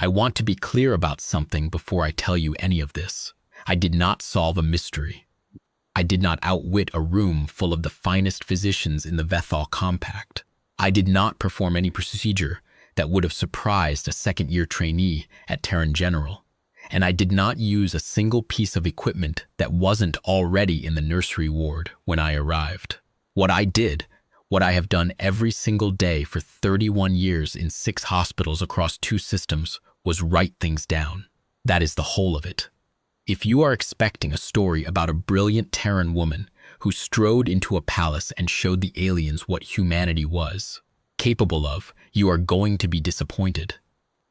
I want to be clear about something before I tell you any of this. I did not solve a mystery. I did not outwit a room full of the finest physicians in the Vethaal Compact. I did not perform any procedure that would have surprised a second-year trainee at Terran General. And I did not use a single piece of equipment that wasn't already in the nursery ward when I arrived. What I did, what I have done every single day for 31 years in 6 hospitals across 2 systems, was write things down. That is the whole of it. If you are expecting a story about a brilliant Terran woman who strode into a palace and showed the aliens what humanity was capable of, you are going to be disappointed.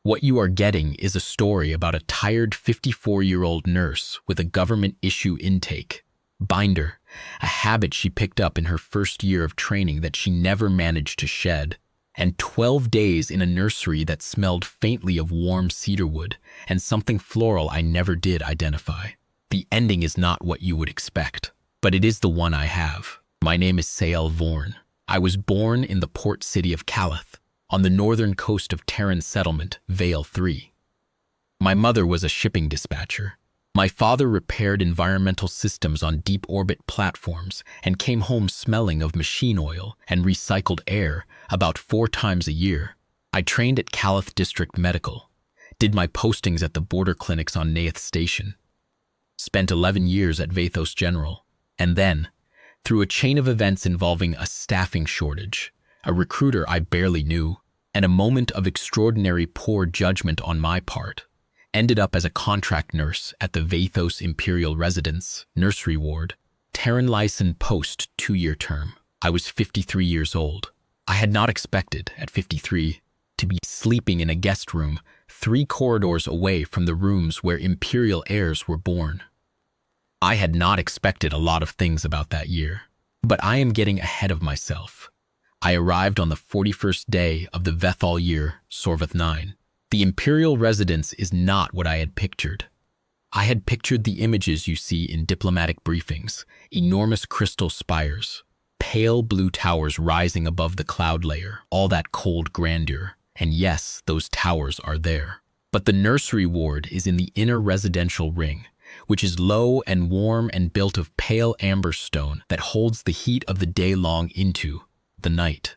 What you are getting is a story about a tired 54-year-old nurse with a government-issue intake binder, a habit she picked up in her first year of training that she never managed to shed, and 12 days in a nursery that smelled faintly of warm cedarwood and something floral I never did identify. The ending is not what you would expect, but it is the one I have. My name is Sael Vorn. I was born in the port city of Calath, on the northern coast of Terran settlement, Vale 3. My mother was a shipping dispatcher. My father repaired environmental systems on deep orbit platforms and came home smelling of machine oil and recycled air about 4 times a year. I trained at Calath District Medical, did my postings at the border clinics on Nath Station, spent 11 years at Vathos General, and then, through a chain of events involving a staffing shortage, a recruiter I barely knew, and a moment of extraordinary poor judgment on my part, ended up as a contract nurse at the Vathos Imperial Residence, Nursery Ward, Terran Lyson Post 2-year term. I was 53 years old. I had not expected, at 53, to be sleeping in a guest room 3 corridors away from the rooms where Imperial heirs were born. I had not expected a lot of things about that year, but I am getting ahead of myself. I arrived on the 41st day of the Vethaal year, Sorvath 9. The Imperial residence is not what I had pictured. I had pictured the images you see in diplomatic briefings, enormous crystal spires, pale blue towers rising above the cloud layer, all that cold grandeur. And yes, those towers are there. But the nursery ward is in the inner residential ring, which is low and warm and built of pale amber stone that holds the heat of the day long into the night.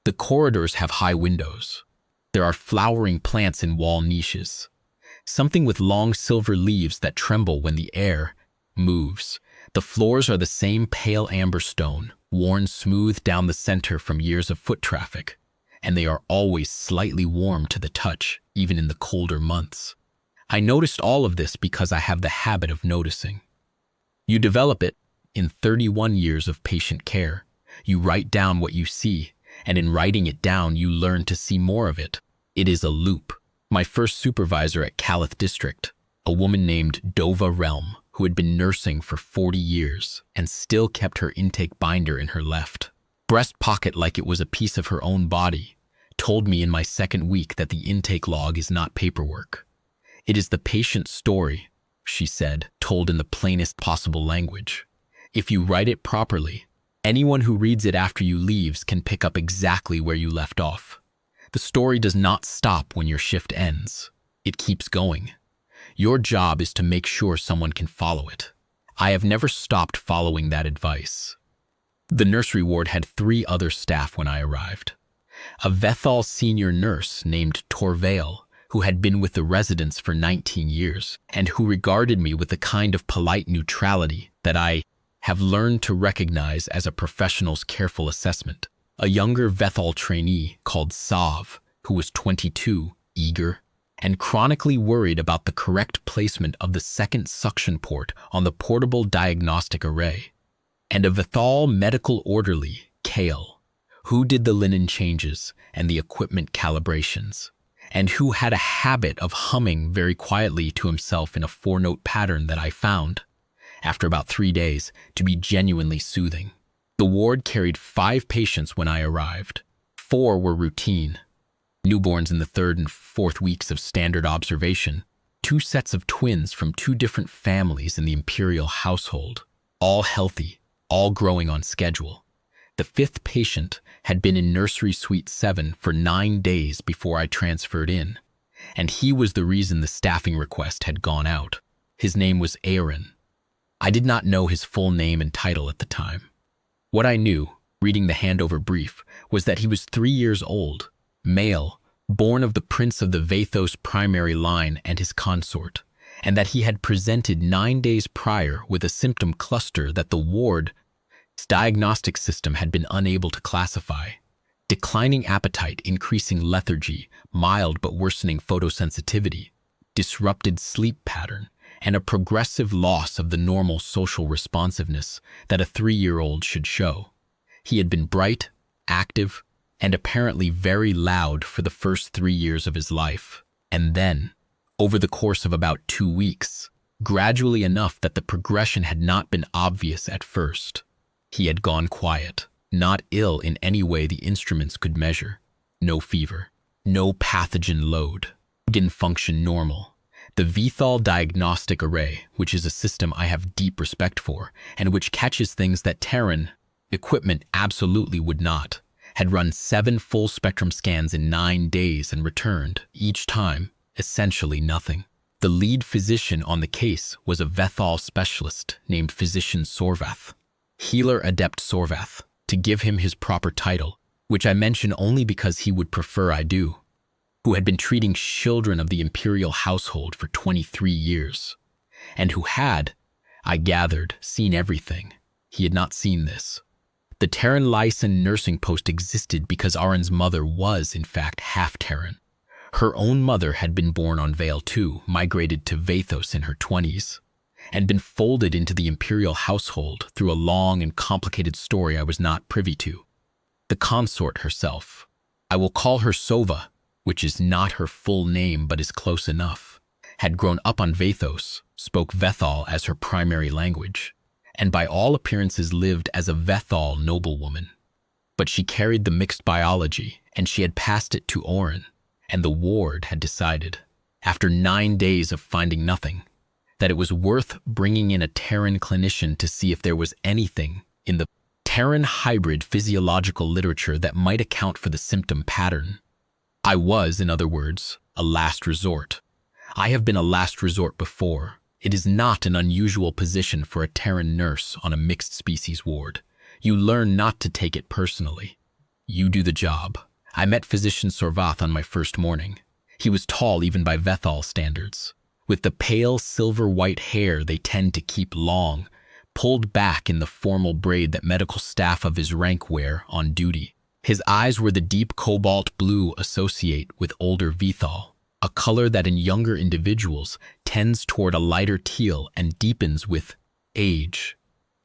The corridors have high windows. There are flowering plants in wall niches, something with long silver leaves that tremble when the air moves. The floors are the same pale amber stone, worn smooth down the center from years of foot traffic, and they are always slightly warm to the touch, even in the colder months. I noticed all of this because I have the habit of noticing. You develop it in 31 years of patient care. You write down what you see, and in writing it down, you learn to see more of it. It is a loop. My first supervisor at Calath District, a woman named Dova Realm, who had been nursing for 40 years and still kept her intake binder in her left breast pocket like it was a piece of her own body, told me in my second week that the intake log is not paperwork. It is the patient's story, she said, told in the plainest possible language. If you write it properly, anyone who reads it after you leaves can pick up exactly where you left off. The story does not stop when your shift ends. It keeps going. Your job is to make sure someone can follow it. I have never stopped following that advice. The nursery ward had 3 other staff when I arrived. A Vethaal senior nurse named Torvale, who had been with the residents for 19 years, and who regarded me with the kind of polite neutrality that I have learned to recognize as a professional's careful assessment. A younger Vethaal trainee called Sav, who was 22, eager, and chronically worried about the correct placement of the second suction port on the portable diagnostic array. And a Vethaal medical orderly, Kale, who did the linen changes and the equipment calibrations, and who had a habit of humming very quietly to himself in a 4-note pattern that I found, after about 3 days, to be genuinely soothing. The ward carried 5 patients when I arrived. 4 were routine, newborns in the 3rd and 4th weeks of standard observation, 2 sets of twins from 2 different families in the Imperial household, all healthy, all growing on schedule. The 5th patient had been in Nursery Suite 7 for 9 days before I transferred in, and he was the reason the staffing request had gone out. His name was Aaron. I did not know his full name and title at the time. What I knew, reading the handover brief, was that he was 3 years old, male, born of the prince of the Vethaal primary line and his consort, and that he had presented 9 days prior with a symptom cluster that the ward's diagnostic system had been unable to classify. Declining appetite, increasing lethargy, mild but worsening photosensitivity, disrupted sleep pattern, and a progressive loss of the normal social responsiveness that a 3-year-old should show. He had been bright, active, and apparently very loud for the first 3 years of his life. And then, over the course of about 2 weeks, gradually enough that the progression had not been obvious at first, he had gone quiet, not ill in any way the instruments could measure. No fever, no pathogen load, didn't function normal. The Vethaal Diagnostic Array, which is a system I have deep respect for, and which catches things that Terran equipment absolutely would not, had run 7 full-spectrum scans in 9 days and returned, each time, essentially nothing. The lead physician on the case was a Vethaal specialist named Physician Sorvath, Healer Adept Sorvath, to give him his proper title, which I mention only because he would prefer I do, who had been treating children of the imperial household for 23 years, and who had, I gathered, seen everything. He had not seen this. The Terran Lyson nursing post existed because Aran's mother was, in fact, half Terran. Her own mother had been born on Vale too, migrated to Vethaal in her 20s, and been folded into the imperial household through a long and complicated story I was not privy to. The consort herself, I will call her Sova, which is not her full name but is close enough, had grown up on Vethaal, spoke Vethaal as her primary language, and by all appearances lived as a Vethaal noblewoman. But she carried the mixed biology, and she had passed it to Oren, and the ward had decided, after 9 days of finding nothing, that it was worth bringing in a Terran clinician to see if there was anything in the Terran hybrid physiological literature that might account for the symptom pattern. I was, in other words, a last resort. I have been a last resort before. It is not an unusual position for a Terran nurse on a mixed species ward. You learn not to take it personally. You do the job. I met Physician Sorvath on my first morning. He was tall even by Vethaal standards, with the pale silver-white hair they tend to keep long, pulled back in the formal braid that medical staff of his rank wear on duty. His eyes were the deep cobalt blue associate with older Vethaal, a color that in younger individuals tends toward a lighter teal and deepens with age.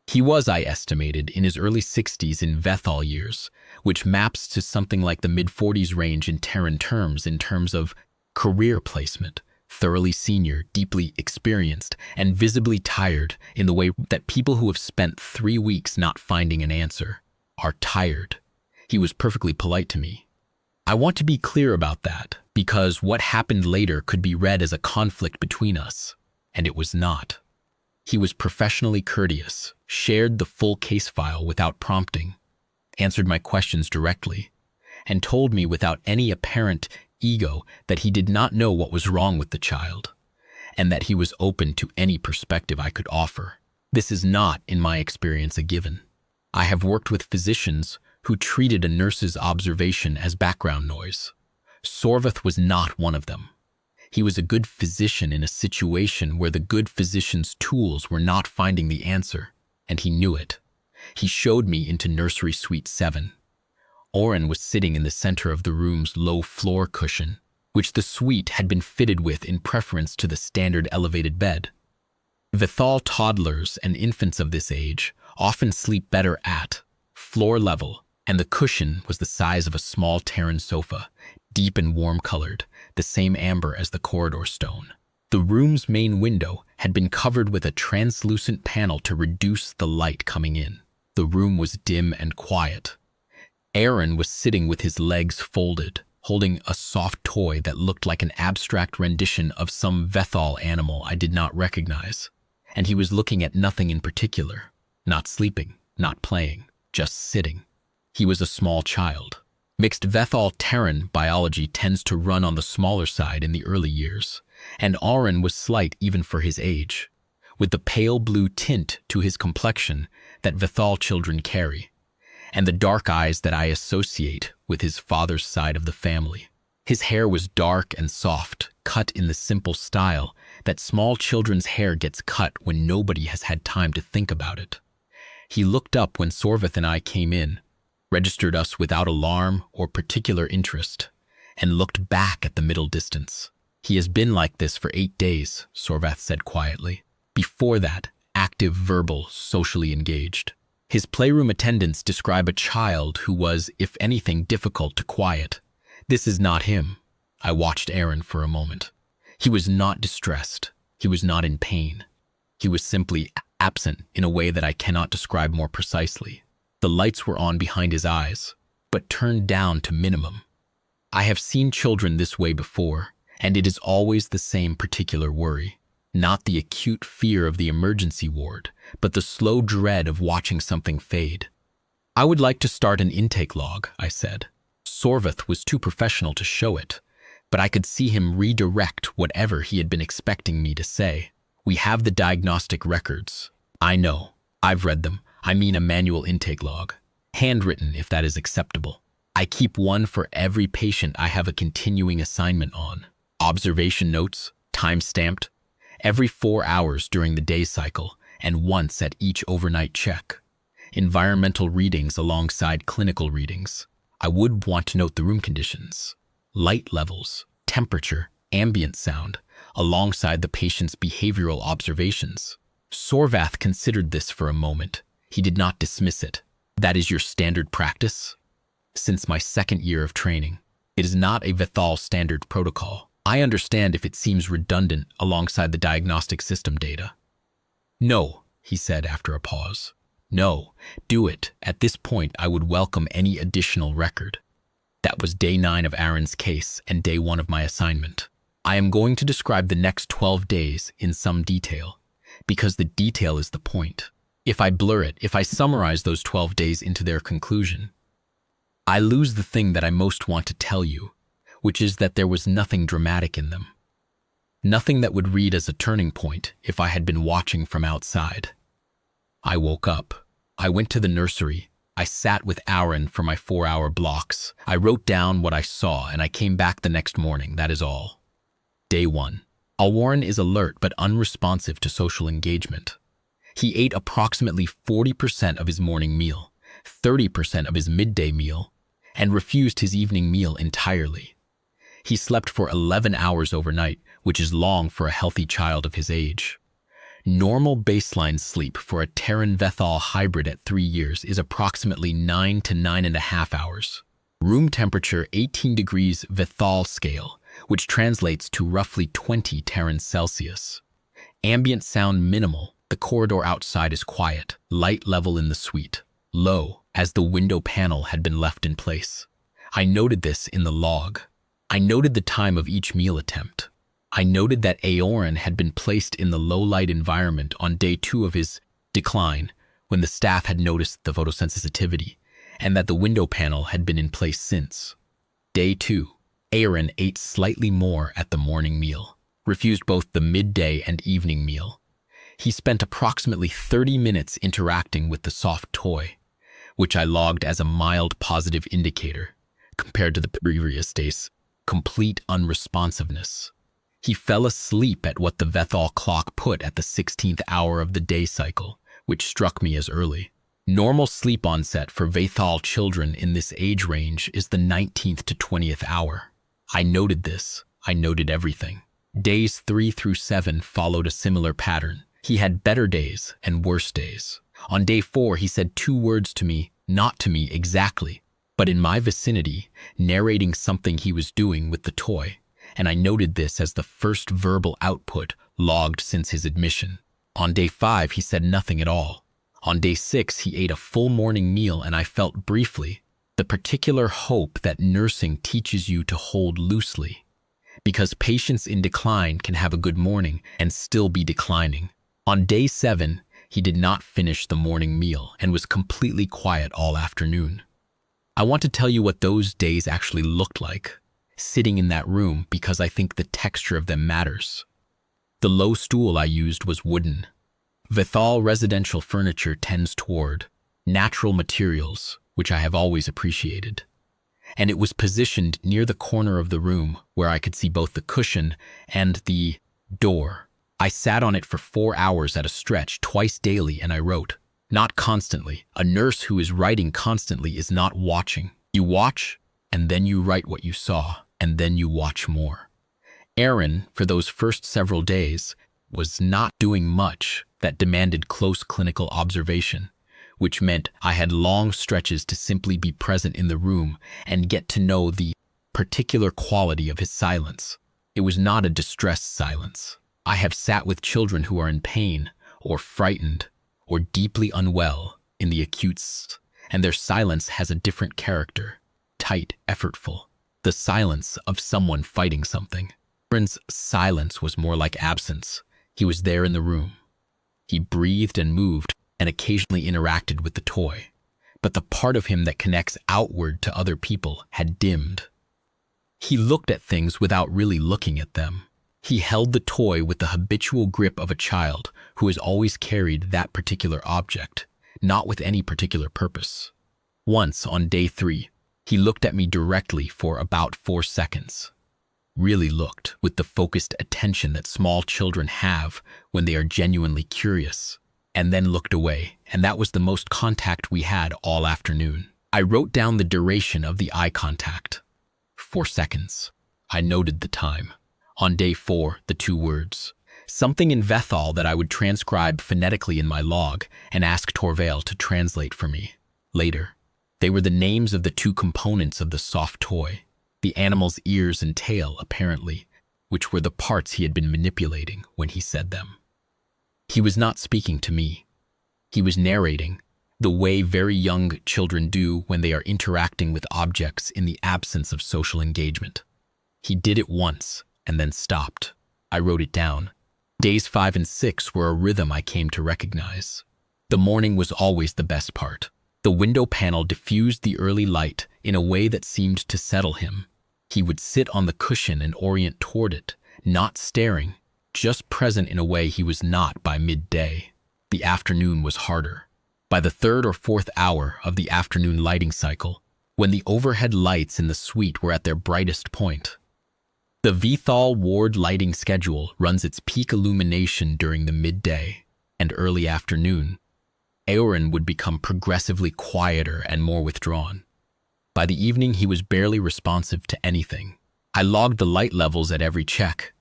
He was, I estimated, in his early 60s in Vethaal years, which maps to something like the mid-40s range in Terran terms in terms of career placement, thoroughly senior, deeply experienced, and visibly tired in the way that people who have spent 3 weeks not finding an answer are tired. He was perfectly polite to me. I want to be clear about that, because what happened later could be read as a conflict between us, and it was not. He was professionally courteous, shared the full case file without prompting, answered my questions directly, and told me without any apparent ego that he did not know what was wrong with the child, and that he was open to any perspective I could offer. This is not, in my experience, a given. I have worked with physicians who treated a nurse's observation as background noise. Sorvath was not one of them. He was a good physician in a situation where the good physician's tools were not finding the answer, and he knew it. He showed me into nursery suite 7. Oren was sitting in the center of the room's low floor cushion, which the suite had been fitted with in preference to the standard elevated bed. Vethaal toddlers and infants of this age often sleep better at floor level, and the cushion was the size of a small Terran sofa, deep and warm-colored, the same amber as the corridor stone. The room's main window had been covered with a translucent panel to reduce the light coming in. The room was dim and quiet. Aaron was sitting with his legs folded, holding a soft toy that looked like an abstract rendition of some Vethaal animal I did not recognize, and he was looking at nothing in particular, not sleeping, not playing, just sitting. He was a small child. Mixed Vethaal Terran biology tends to run on the smaller side in the early years, and Aaron was slight even for his age, with the pale blue tint to his complexion that Vethaal children carry, and the dark eyes that I associate with his father's side of the family. His hair was dark and soft, cut in the simple style that small children's hair gets cut when nobody has had time to think about it. He looked up when Sorvath and I came in, registered us without alarm or particular interest, and looked back at the middle distance. "He has been like this for 8 days, Sorvath said quietly. Before that, active, verbal, socially engaged. His playroom attendants describe a child who was, if anything, difficult to quiet. This is not him." I watched Aaron for a moment. He was not distressed. He was not in pain. He was simply absent in a way that I cannot describe more precisely. The lights were on behind his eyes, but turned down to minimum. I have seen children this way before, and it is always the same particular worry. Not the acute fear of the emergency ward, but the slow dread of watching something fade. "I would like to start an intake log," I said. Sorvath was too professional to show it, but I could see him redirect whatever he had been expecting me to say. "We have the diagnostic records." "I know. I've read them. I mean a manual intake log. Handwritten, if that is acceptable. I keep one for every patient I have a continuing assignment on. Observation notes, time-stamped, every 4 hours during the day cycle, and once at each overnight check. Environmental readings alongside clinical readings. I would want to note the room conditions, light levels, temperature, ambient sound, alongside the patient's behavioral observations." Sorvath considered this for a moment. He did not dismiss it. "That is your standard practice?" "Since my 2nd year of training. It is not a Vethaal standard protocol. I understand if it seems redundant alongside the diagnostic system data." "No," he said after a pause. "No, do it. At this point, I would welcome any additional record." That was day 9 of Aaron's case and day 1 of my assignment. I am going to describe the next 12 days in some detail, because the detail is the point. If I blur it, if I summarize those 12 days into their conclusion, I lose the thing that I most want to tell you, which is that there was nothing dramatic in them. Nothing that would read as a turning point if I had been watching from outside. I woke up. I went to the nursery. I sat with Aaron for my 4-hour blocks. I wrote down what I saw, and I came back the next morning. That is all. Day 1. Alwarren is alert but unresponsive to social engagement. He ate approximately 40% of his morning meal, 30% of his midday meal, and refused his evening meal entirely. He slept for 11 hours overnight, which is long for a healthy child of his age. Normal baseline sleep for a Terran Vethaal hybrid at 3 years is approximately 9 to 9.5 hours. Room temperature 18 degrees Vethaal scale, which translates to roughly 20 Terran Celsius. Ambient sound minimal. The corridor outside is quiet, light level in the suite, low, as the window panel had been left in place. I noted this in the log. I noted the time of each meal attempt. I noted that Aoran had been placed in the low-light environment on day 2 of his decline, when the staff had noticed the photosensitivity, and that the window panel had been in place since. Day 2, Aaron ate slightly more at the morning meal, refused both the midday and evening meal. He spent approximately 30 minutes interacting with the soft toy, which I logged as a mild positive indicator, compared to the previous day's complete unresponsiveness. He fell asleep at what the Vethaal clock put at the 16th hour of the day cycle, which struck me as early. Normal sleep onset for Vethaal children in this age range is the 19th to 20th hour. I noted this. I noted everything. Days 3 through 7 followed a similar pattern. He had better days and worse days. On day 4, he said 2 words to me, not to me exactly, but in my vicinity, narrating something he was doing with the toy, and I noted this as the first verbal output logged since his admission. On day 5, he said nothing at all. On day 6, he ate a full morning meal, and I felt briefly the particular hope that nursing teaches you to hold loosely, because patients in decline can have a good morning and still be declining. On day 7, he did not finish the morning meal and was completely quiet all afternoon. I want to tell you what those days actually looked like, sitting in that room, because I think the texture of them matters. The low stool I used was wooden. Vethaal residential furniture tends toward natural materials, which I have always appreciated. And it was positioned near the corner of the room where I could see both the cushion and the door. I sat on it for 4 hours at a stretch, twice daily, and I wrote. Not constantly. A nurse who is writing constantly is not watching. You watch, and then you write what you saw, and then you watch more. Aaron, for those first several days, was not doing much that demanded close clinical observation, which meant I had long stretches to simply be present in the room and get to know the particular quality of his silence. It was not a distressed silence. I have sat with children who are in pain or frightened or deeply unwell in the acutes, and their silence has a different character, tight, effortful, the silence of someone fighting something. Aaron's silence was more like absence. He was there in the room. He breathed and moved and occasionally interacted with the toy, but the part of him that connects outward to other people had dimmed. He looked at things without really looking at them. He held the toy with the habitual grip of a child who has always carried that particular object, not with any particular purpose. Once, on day 3, he looked at me directly for about 4 seconds. Really looked with the focused attention that small children have when they are genuinely curious, and then looked away, and that was the most contact we had all afternoon. I wrote down the duration of the eye contact. 4 seconds. I noted the time. On day 4, the 2 words. Something in Vethaal that I would transcribe phonetically in my log and ask Torvald to translate for me. Later, they were the names of the 2 components of the soft toy. The animal's ears and tail, apparently, which were the parts he had been manipulating when he said them. He was not speaking to me. He was narrating, the way very young children do when they are interacting with objects in the absence of social engagement. He did it once and then stopped. I wrote it down. Days 5 and 6 were a rhythm I came to recognize. The morning was always the best part. The window panel diffused the early light in a way that seemed to settle him. He would sit on the cushion and orient toward it, not staring, just present in a way he was not by midday. The afternoon was harder. By the 3rd or 4th hour of the afternoon lighting cycle, when the overhead lights in the suite were at their brightest point. The Vethaal ward lighting schedule runs its peak illumination during the midday and early afternoon. Aaron would become progressively quieter and more withdrawn. By the evening, he was barely responsive to anything. I logged the light levels at every check.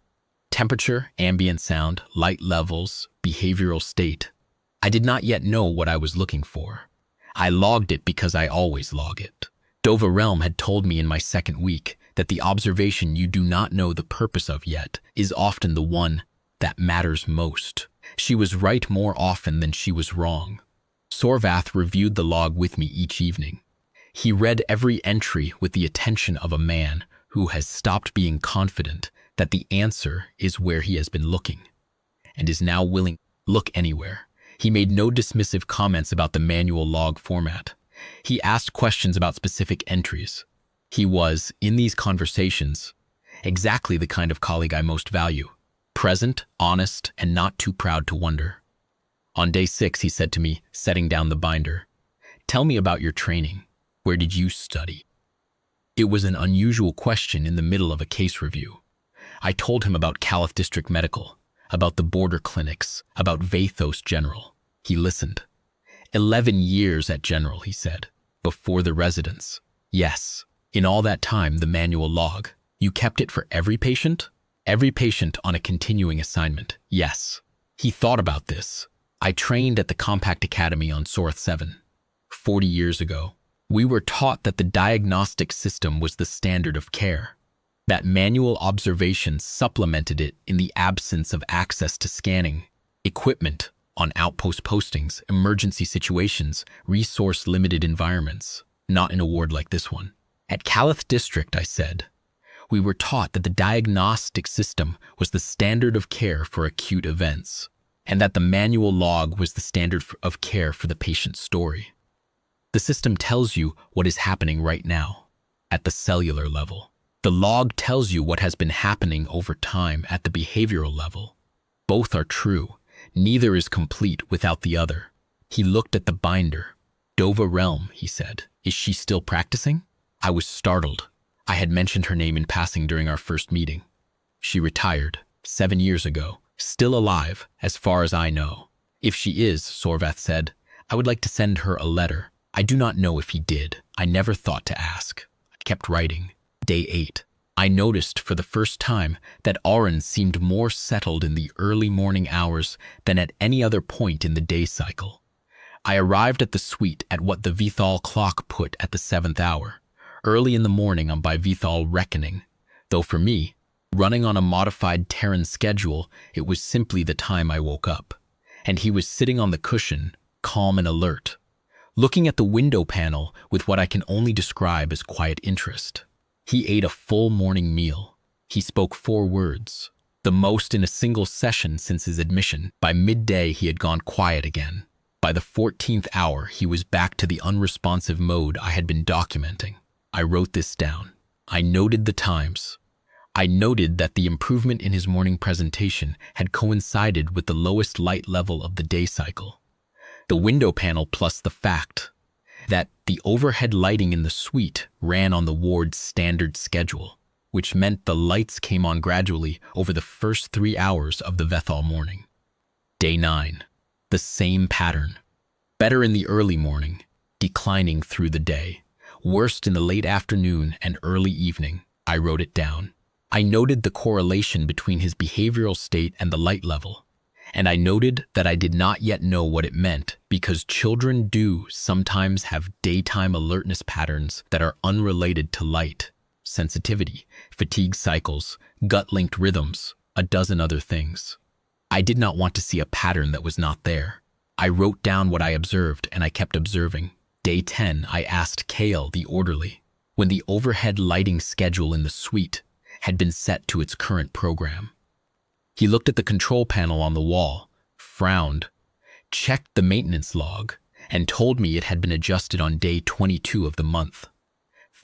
Temperature, ambient sound, light levels, behavioral state. I did not yet know what I was looking for. I logged it because I always log it. Dova Realm had told me in my 2nd week that the observation you do not know the purpose of yet is often the one that matters most. She was right more often than she was wrong. Sorvath reviewed the log with me each evening. He read every entry with the attention of a man who has stopped being confident that the answer is where he has been looking, and is now willing to look anywhere. He made no dismissive comments about the manual log format. He asked questions about specific entries. He was, in these conversations, exactly the kind of colleague I most value. Present, honest, and not too proud to wonder. On day 6, he said to me, setting down the binder, "Tell me about your training. Where did you study?" It was an unusual question in the middle of a case review. I told him about Caliph District Medical, about the border clinics, about Vathos General. He listened. 11 years at General, he said, before the residence. Yes, in all that time, the manual log. You kept it for every patient? Every patient on a continuing assignment, yes. He thought about this. I trained at the Compact Academy on Sorth 7. 40 years ago, we were taught that the diagnostic system was the standard of care, that manual observation supplemented it in the absence of access to scanning, equipment on outpost postings, emergency situations, resource-limited environments, not in a ward like this one. At Caliph District, I said, we were taught that the diagnostic system was the standard of care for acute events, and that the manual log was the standard of care for the patient's story. The system tells you what is happening right now, at the cellular level. The log tells you what has been happening over time at the behavioral level. Both are true. Neither is complete without the other. He looked at the binder. Dova Realm, he said. Is she still practicing? I was startled. I had mentioned her name in passing during our first meeting. She retired 7 years ago, still alive, as far as I know. If she is, Sorvath said, I would like to send her a letter. I do not know if he did. I never thought to ask. I kept writing. Day 8. I noticed for the first time that Auron seemed more settled in the early morning hours than at any other point in the day cycle. I arrived at the suite at what the Vethaal clock put at the 7th hour, early in the morning by Vethaal reckoning, though for me, running on a modified Terran schedule, it was simply the time I woke up, and he was sitting on the cushion, calm and alert, looking at the window panel with what I can only describe as quiet interest. He ate a full morning meal. He spoke 4 words, the most in a single session since his admission. By midday, he had gone quiet again. By the 14th hour, he was back to the unresponsive mode I had been documenting. I wrote this down. I noted the times. I noted that the improvement in his morning presentation had coincided with the lowest light level of the day cycle. The window panel plus the fact that the overhead lighting in the suite ran on the ward's standard schedule, which meant the lights came on gradually over the first 3 hours of the Vethaal morning. Day 9. The same pattern. Better in the early morning, declining through the day. Worst in the late afternoon and early evening. I wrote it down. I noted the correlation between his behavioral state and the light level. And I noted that I did not yet know what it meant because children do sometimes have daytime alertness patterns that are unrelated to light, sensitivity, fatigue cycles, gut-linked rhythms, a dozen other things. I did not want to see a pattern that was not there. I wrote down what I observed and I kept observing. Day 10, I asked Kale, the orderly, when the overhead lighting schedule in the suite had been set to its current program. He looked at the control panel on the wall, frowned, checked the maintenance log, and told me it had been adjusted on day 22 of the month,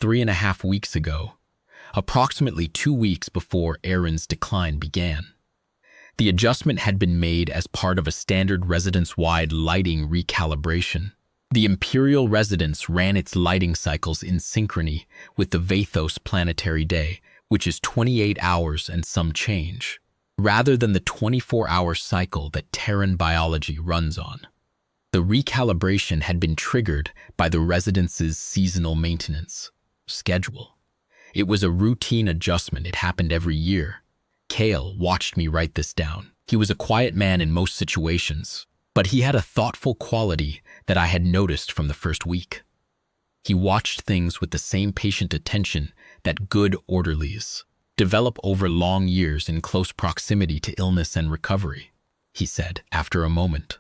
3.5 weeks ago, approximately 2 weeks before Aaron's decline began. The adjustment had been made as part of a standard residence-wide lighting recalibration. The Imperial residence ran its lighting cycles in synchrony with the Vathos planetary day, which is 28 hours and some change, rather than the 24-hour cycle that Terran biology runs on. The recalibration had been triggered by the residence's seasonal maintenance schedule. It was a routine adjustment. It happened every year. Kale watched me write this down. He was a quiet man in most situations, but he had a thoughtful quality that I had noticed from the first week. He watched things with the same patient attention that good orderlies develop over long years in close proximity to illness and recovery, he said after a moment.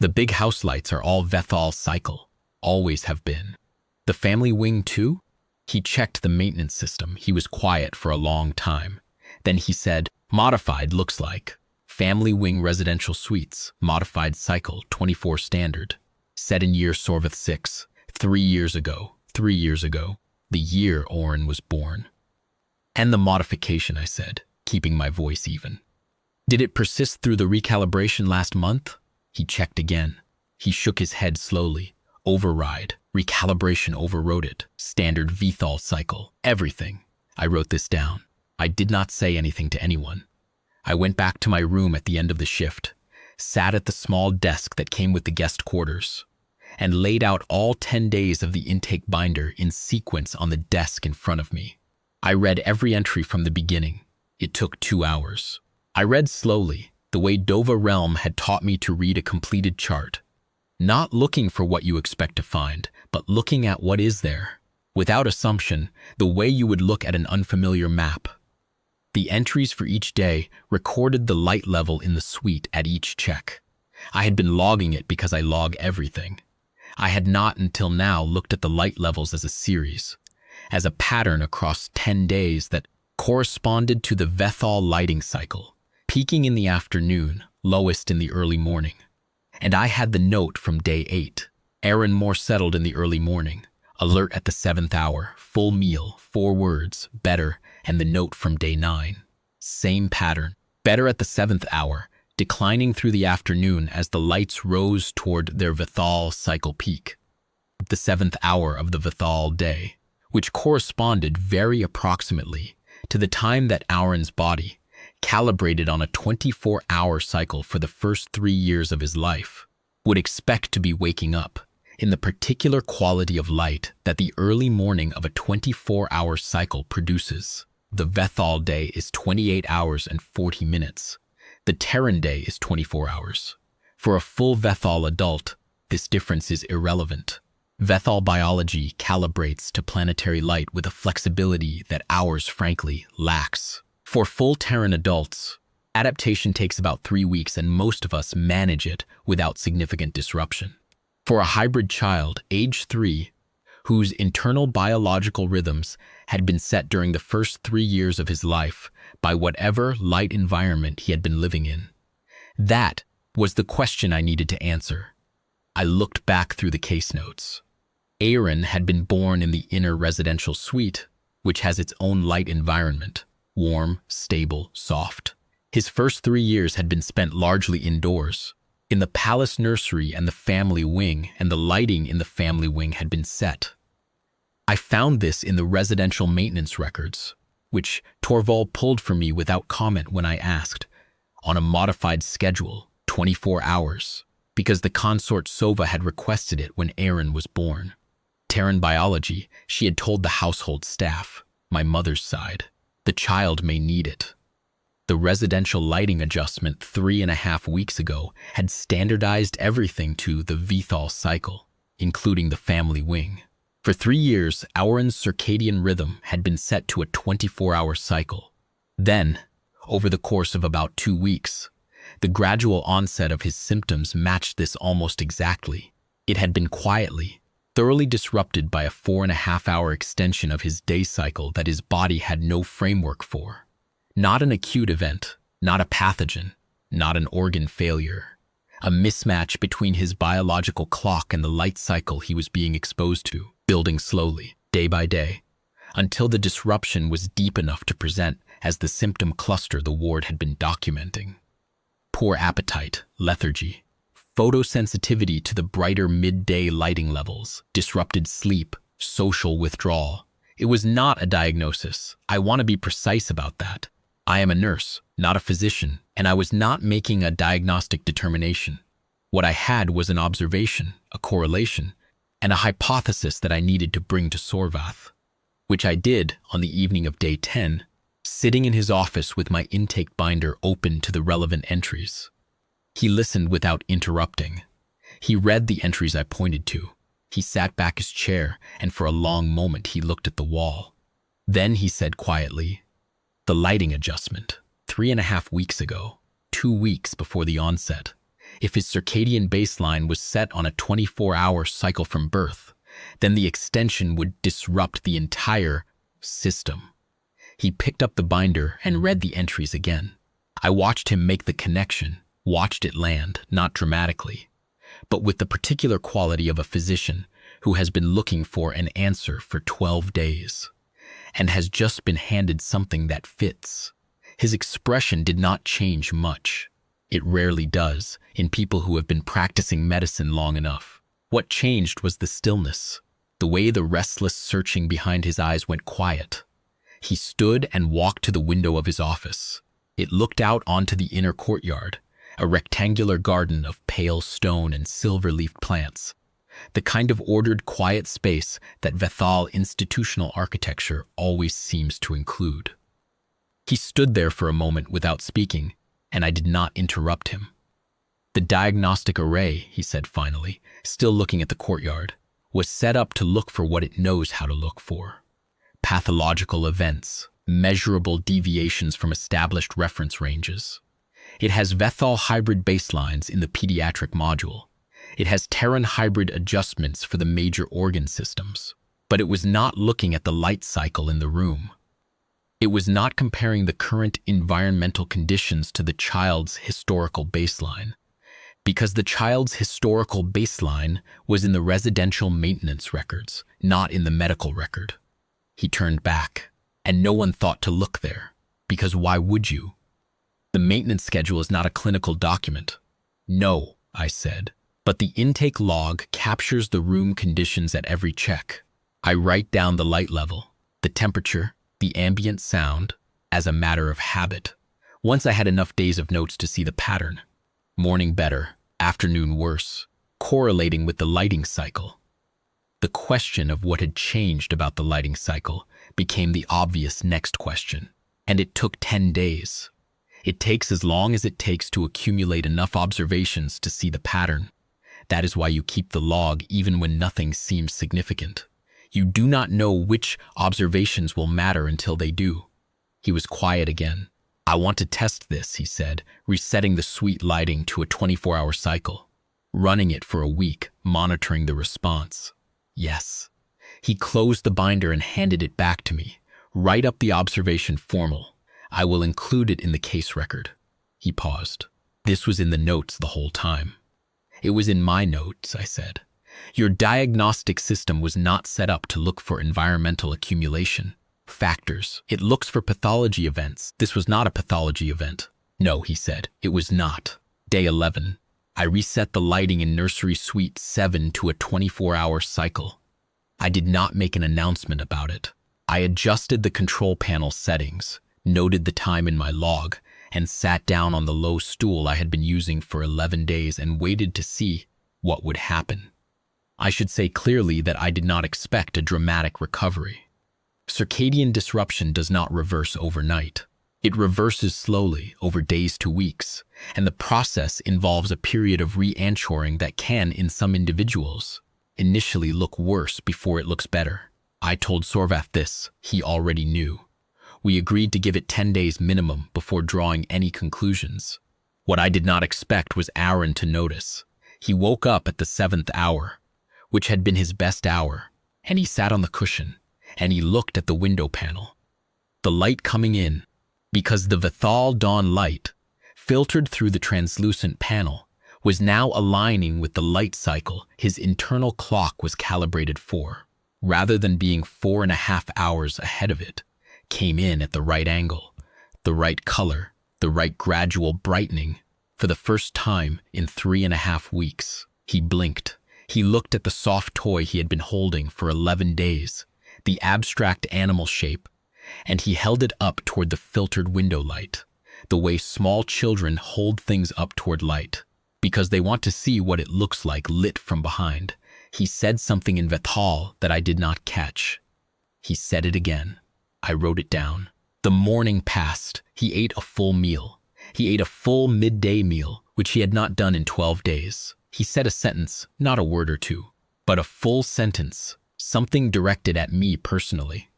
The big house lights are all Vethaal cycle, always have been. The family wing too? He checked the maintenance system. He was quiet for a long time. Then he said, modified looks like. Family wing residential suites, modified cycle, 24 standard. Set in year Sorvath 6, 3 years ago, the year Auron was born. And the modification, I said, keeping my voice even. Did it persist through the recalibration last month? He checked again. He shook his head slowly. Override. Recalibration overrode it. Standard Vethaal cycle. Everything. I wrote this down. I did not say anything to anyone. I went back to my room at the end of the shift, sat at the small desk that came with the guest quarters, and laid out all 10 days of the intake binder in sequence on the desk in front of me. I read every entry from the beginning. It took 2 hours. I read slowly, the way Dova Realm had taught me to read a completed chart. Not looking for what you expect to find, but looking at what is there. Without assumption, the way you would look at an unfamiliar map. The entries for each day recorded the light level in the suite at each check. I had been logging it because I log everything. I had not until now looked at the light levels as a series, as a pattern across 10 days that corresponded to the Vethaal lighting cycle, peaking in the afternoon, lowest in the early morning. And I had the note from day 8. Aaron more settled in the early morning, alert at the 7th hour, full meal, 4 words, better, and the note from day 9. Same pattern, better at the 7th hour, declining through the afternoon as the lights rose toward their Vethaal cycle peak. The 7th hour of the Vethaal day, which corresponded very approximately to the time that Aaron's body, calibrated on a 24-hour cycle for the first 3 years of his life, would expect to be waking up in the particular quality of light that the early morning of a 24-hour cycle produces. The Vethaal day is 28 hours and 40 minutes. The Terran day is 24 hours. For a full Vethaal adult, this difference is irrelevant. Vethaal biology calibrates to planetary light with a flexibility that ours, frankly, lacks. For full Terran adults, adaptation takes about 3 weeks, and most of us manage it without significant disruption. For a hybrid child, age 3, whose internal biological rhythms had been set during the first 3 years of his life by whatever light environment he had been living in, that was the question I needed to answer. I looked back through the case notes. Aaron had been born in the inner residential suite, which has its own light environment, warm, stable, soft. His first 3 years had been spent largely indoors, in the palace nursery and the family wing, and the lighting in the family wing had been set. I found this in the residential maintenance records, which Torvald pulled for me without comment when I asked, on a modified schedule, 24 hours, because the consort Sova had requested it when Aaron was born. Terran biology, she had told the household staff, my mother's side, the child may need it. The residential lighting adjustment 3.5 weeks ago had standardized everything to the Vethaal cycle, including the family wing. For 3 years, Aaron's circadian rhythm had been set to a 24-hour cycle. Then, over the course of about 2 weeks, the gradual onset of his symptoms matched this almost exactly. It had been quietly, thoroughly disrupted by a 4.5-hour extension of his day cycle that his body had no framework for. Not an acute event, not a pathogen, not an organ failure. A mismatch between his biological clock and the light cycle he was being exposed to, building slowly, day by day, until the disruption was deep enough to present as the symptom cluster the ward had been documenting. Poor appetite, lethargy, photosensitivity to the brighter midday lighting levels, disrupted sleep, social withdrawal. It was not a diagnosis. I want to be precise about that. I am a nurse, not a physician, and I was not making a diagnostic determination. What I had was an observation, a correlation, and a hypothesis that I needed to bring to Sorvath, which I did on the evening of day 10, sitting in his office with my intake binder open to the relevant entries. He listened without interrupting. He read the entries I pointed to. He sat back his chair, and for a long moment he looked at the wall. Then he said quietly, "The lighting adjustment, 3.5 weeks ago, 2 weeks before the onset. If his circadian baseline was set on a 24-hour cycle from birth, then the extension would disrupt the entire system." He picked up the binder and read the entries again. I watched him make the connection, watched it land, not dramatically, but with the particular quality of a physician who has been looking for an answer for 12 days and has just been handed something that fits. His expression did not change much. It rarely does in people who have been practicing medicine long enough. What changed was the stillness, the way the restless searching behind his eyes went quiet. He stood and walked to the window of his office. It looked out onto the inner courtyard, a rectangular garden of pale stone and silver-leafed plants, the kind of ordered, quiet space that Vethaal institutional architecture always seems to include. He stood there for a moment without speaking, and I did not interrupt him. "The diagnostic array," he said finally, still looking at the courtyard, "was set up to look for what it knows how to look for. Pathological events, measurable deviations from established reference ranges. It has Vethaal hybrid baselines in the pediatric module. It has Terran hybrid adjustments for the major organ systems. But it was not looking at the light cycle in the room. It was not comparing the current environmental conditions to the child's historical baseline. Because the child's historical baseline was in the residential maintenance records, not in the medical record. He turned back, and no one thought to look there, because why would you? The maintenance schedule is not a clinical document. No, I said, but the intake log captures the room conditions at every check. I write down the light level, the temperature, the ambient sound, as a matter of habit. Once I had enough days of notes to see the pattern. Morning better, afternoon worse, correlating with the lighting cycle. The question of what had changed about the lighting cycle became the obvious next question, and it took 10 days. It takes as long as it takes to accumulate enough observations to see the pattern. That is why you keep the log even when nothing seems significant. You do not know which observations will matter until they do. He was quiet again. I want to test this, he said, resetting the suite lighting to a 24-hour cycle. Running it for a week, monitoring the response. Yes. He closed the binder and handed it back to me. Write up the observation formal. I will include it in the case record. He paused. This was in the notes the whole time. It was in my notes, I said. Your diagnostic system was not set up to look for environmental accumulation. Factors. It looks for pathology events. This was not a pathology event. No, he said, it was not. Day 11. I reset the lighting in nursery suite 7 to a 24-hour cycle. I did not make an announcement about it. I adjusted the control panel settings, noted the time in my log, and sat down on the low stool I had been using for 11 days and waited to see what would happen. I should say clearly that I did not expect a dramatic recovery. Circadian disruption does not reverse overnight. It reverses slowly over days to weeks, and the process involves a period of re-anchoring that can, in some individuals, initially look worse before it looks better. I told Sorvath this. He already knew. We agreed to give it 10 days minimum before drawing any conclusions. What I did not expect was Aaron to notice. He woke up at the 7th hour, which had been his best hour, and he sat on the cushion, and he looked at the window panel. The light coming in, because the Vethaal dawn light, filtered through the translucent panel, was now aligning with the light cycle his internal clock was calibrated for, rather than being 4.5 hours ahead of it, came in at the right angle, the right color, the right gradual brightening. For the first time in 3.5 weeks, he blinked. He looked at the soft toy he had been holding for 11 days, the abstract animal shape, and he held it up toward the filtered window light, the way small children hold things up toward light, because they want to see what it looks like lit from behind. He said something in Vethaal that I did not catch. He said it again. I wrote it down. The morning passed. He ate a full meal. He ate a full midday meal, which he had not done in 12 days. He said a sentence, not a word or two, but a full sentence, something directed at me personally,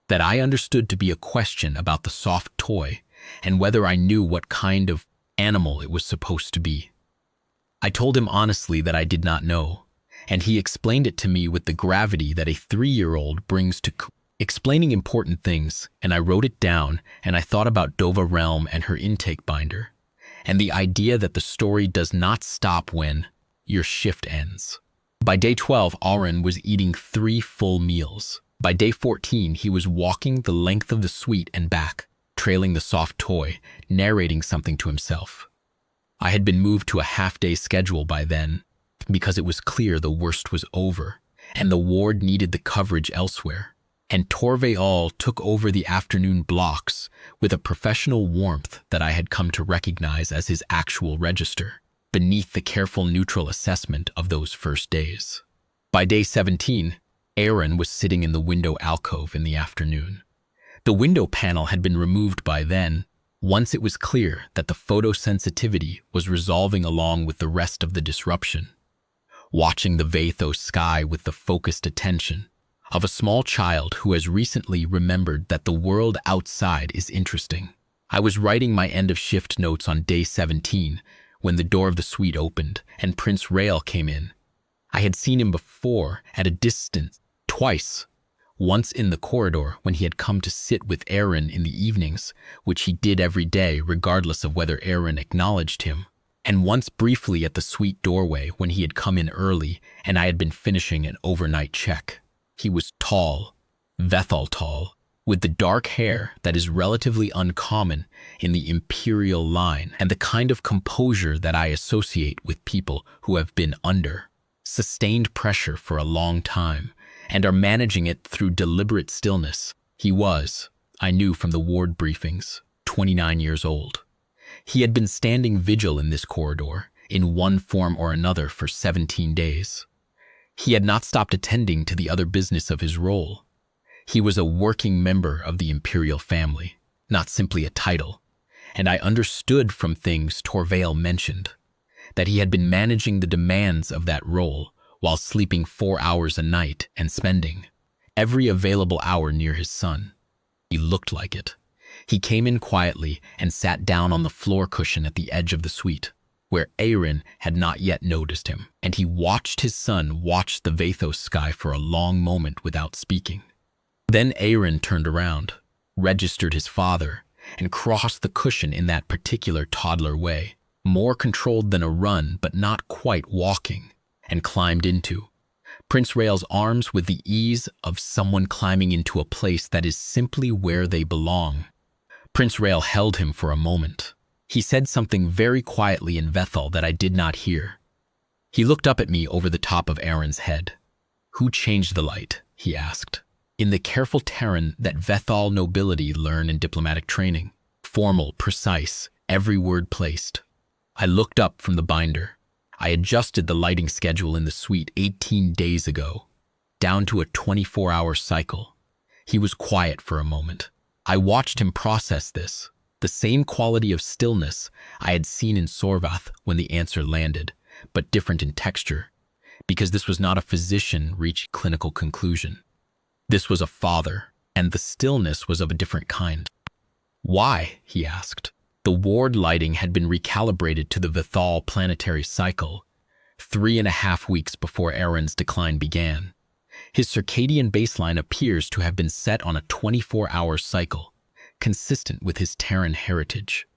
that I understood to be a question about the soft toy and whether I knew what kind of animal it was supposed to be. I told him honestly that I did not know, and he explained it to me with the gravity that a 3-year-old brings to explaining important things, and I wrote it down, and I thought about Dova Realm and her intake binder, and the idea that the story does not stop when your shift ends. By day 12, Aaron was eating 3 full meals. By day 14, he was walking the length of the suite and back, trailing the soft toy, narrating something to himself. I had been moved to a half-day schedule by then, because it was clear the worst was over, and the ward needed the coverage elsewhere. And Vethaal took over the afternoon blocks with a professional warmth that I had come to recognize as his actual register, beneath the careful neutral assessment of those first days. By day 17, Aaron was sitting in the window alcove in the afternoon. The window panel had been removed by then, once it was clear that the photosensitivity was resolving along with the rest of the disruption. Watching the Vethaal sky with the focused attention of a small child who has recently remembered that the world outside is interesting. I was writing my end-of-shift notes on day 17 when the door of the suite opened and Prince Rael came in. I had seen him before at a distance, twice. Once in the corridor when he had come to sit with Aaron in the evenings, which he did every day regardless of whether Aaron acknowledged him, and once briefly at the suite doorway when he had come in early and I had been finishing an overnight check. He was tall, Vethaal tall, with the dark hair that is relatively uncommon in the imperial line and the kind of composure that I associate with people who have been under sustained pressure for a long time and are managing it through deliberate stillness. He was, I knew from the ward briefings, 29 years old. He had been standing vigil in this corridor, in one form or another, for 17 days. He had not stopped attending to the other business of his role. He was a working member of the imperial family, not simply a title, and I understood from things Torvale mentioned that he had been managing the demands of that role while sleeping 4 hours a night and spending every available hour near his son. He looked like it. He came in quietly and sat down on the floor cushion at the edge of the suite, where Aaron had not yet noticed him, and he watched his son watch the Vathos sky for a long moment without speaking. Then Aaron turned around, registered his father, and crossed the cushion in that particular toddler way, more controlled than a run but not quite walking, and climbed into Prince Rael's arms with the ease of someone climbing into a place that is simply where they belong. Prince Rael held him for a moment. He said something very quietly in Vethaal that I did not hear. He looked up at me over the top of Aaron's head. "Who changed the light?" he asked, in the careful Terran that Vethaal nobility learn in diplomatic training. Formal, precise, every word placed. I looked up from the binder. I adjusted the lighting schedule in the suite 18 days ago, down to a 24-hour cycle. He was quiet for a moment. I watched him process this, the same quality of stillness I had seen in Sorvath when the answer landed, but different in texture, because this was not a physician reaching clinical conclusion. This was a father, and the stillness was of a different kind. "Why?" he asked. The ward lighting had been recalibrated to the Vethaal planetary cycle 3.5 weeks before Aaron's decline began. His circadian baseline appears to have been set on a 24-hour cycle, consistent with his Terran heritage.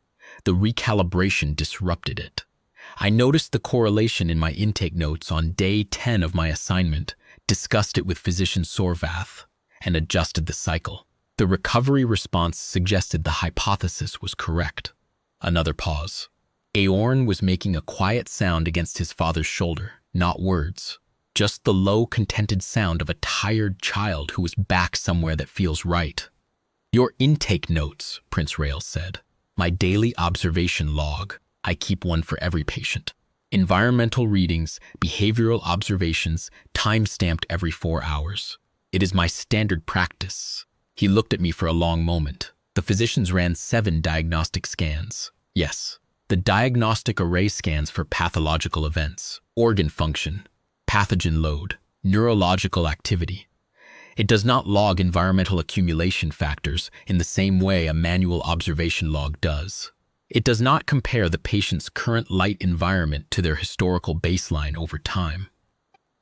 The recalibration disrupted it. I noticed the correlation in my intake notes on day 10 of my assignment, discussed it with physician Sorvath, and adjusted the cycle. The recovery response suggested the hypothesis was correct. Another pause. Aorn was making a quiet sound against his father's shoulder, not words. Just the low, contented sound of a tired child who is back somewhere that feels right. "Your intake notes," Prince Rael said. "My daily observation log. I keep one for every patient. Environmental readings, behavioral observations, time-stamped every 4 hours. It is my standard practice." He looked at me for a long moment. The physicians ran 7 diagnostic scans. Yes, the diagnostic array scans for pathological events, organ function, pathogen load, neurological activity. It does not log environmental accumulation factors in the same way a manual observation log does. It does not compare the patient's current light environment to their historical baseline over time.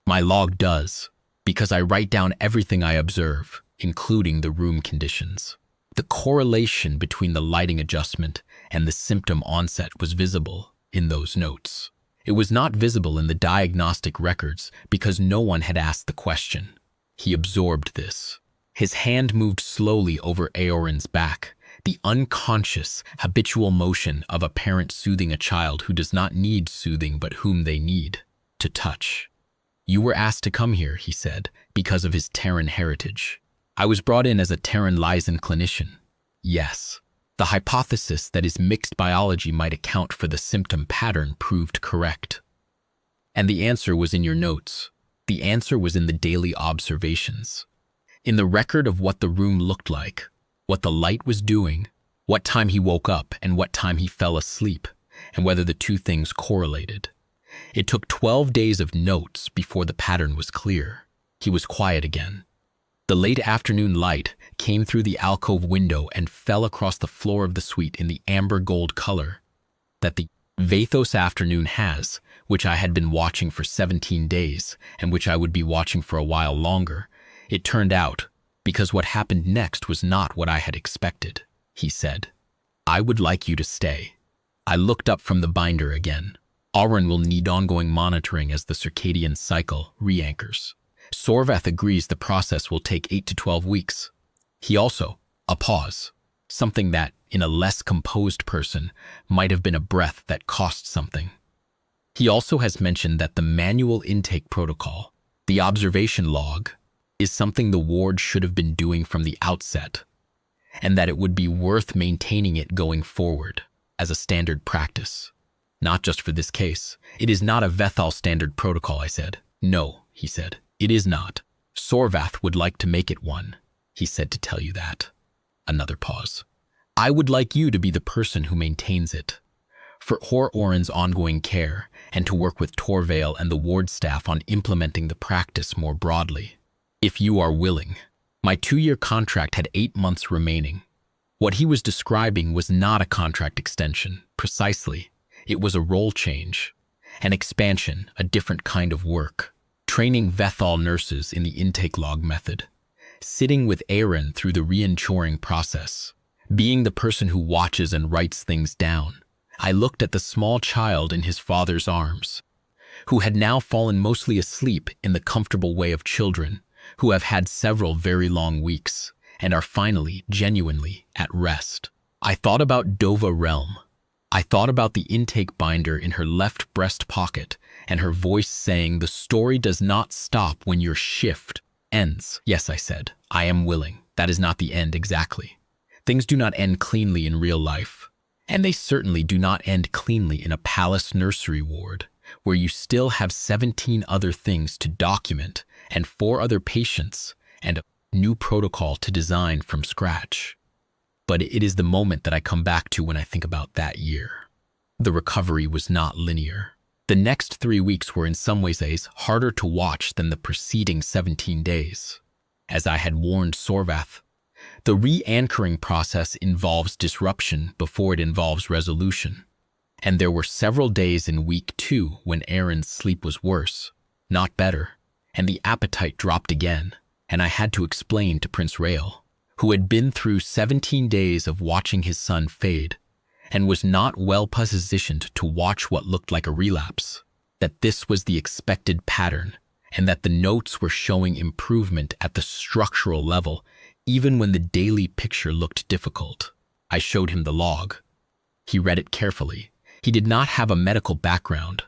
My log does, because I write down everything I observe, including the room conditions. The correlation between the lighting adjustment and the symptom onset was visible in those notes. It was not visible in the diagnostic records because no one had asked the question. He absorbed this. His hand moved slowly over Aorin's back, the unconscious, habitual motion of a parent soothing a child who does not need soothing but whom they need to touch. "You were asked to come here," he said, because of his Terran heritage. "I was brought in as a Terran Lysan clinician." Yes. The hypothesis that his mixed biology might account for the symptom pattern proved correct. And the answer was in your notes. The answer was in the daily observations. In the record of what the room looked like, what the light was doing, what time he woke up and what time he fell asleep, and whether the two things correlated. It took 12 days of notes before the pattern was clear. He was quiet again. The late afternoon light came through the alcove window and fell across the floor of the suite in the amber gold color that the Vathos afternoon has, which I had been watching for 17 days and which I would be watching for a while longer. It turned out, because what happened next was not what I had expected. He said, "I would like you to stay." I looked up from the binder again. Auron will need ongoing monitoring as the circadian cycle re-anchors. Sorvath agrees the process will take 8 to 12 weeks. He also, a pause, something that, in a less composed person, might have been a breath that cost something. He also has mentioned that the manual intake protocol, the observation log, is something the ward should have been doing from the outset, and that it would be worth maintaining it going forward as a standard practice. Not just for this case. It is not a Vethaal standard protocol, I said. No, he said. It is not. Sorvath would like to make it one. He said to tell you that. Another pause. I would like you to be the person who maintains it. For Auron's ongoing care, and to work with Torvail and the ward staff on implementing the practice more broadly. If you are willing. My 2-year contract had 8 months remaining. What he was describing was not a contract extension, precisely. It was a role change, an expansion, a different kind of work. Training Vethaal nurses in the intake log method. Sitting with Aaron through the reinsuring process. Being the person who watches and writes things down. I looked at the small child in his father's arms, who had now fallen mostly asleep in the comfortable way of children, who have had several very long weeks, and are finally, genuinely, at rest. I thought about Dova Realm. I thought about the intake binder in her left breast pocket, and her voice saying the story does not stop when your shift ends. Yes, I said, I am willing. That is not the end exactly. Things do not end cleanly in real life. And they certainly do not end cleanly in a palace nursery ward, where you still have 17 other things to document and 4 other patients and a new protocol to design from scratch. But it is the moment that I come back to when I think about that year. The recovery was not linear. The next 3 weeks were in some ways harder to watch than the preceding 17 days. As I had warned Sorvath, the re-anchoring process involves disruption before it involves resolution. And there were several days in week 2 when Aaron's sleep was worse, not better, and the appetite dropped again, and I had to explain to Prince Rael, who had been through 17 days of watching his son fade, and was not well positioned to watch what looked like a relapse, that this was the expected pattern, and that the notes were showing improvement at the structural level even when the daily picture looked difficult. I showed him the log. He read it carefully. He did not have a medical background,